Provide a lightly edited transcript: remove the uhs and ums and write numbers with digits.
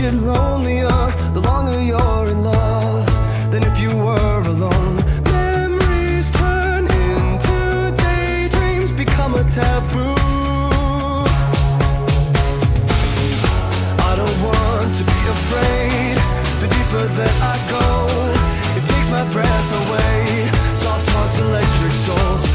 get lonelier the longer you're in love than if you were alone. Memories turn into daydreams, become a taboo. I don't want to be afraid. The deeper that I go, it takes my breath away. Soft hearts, electric souls.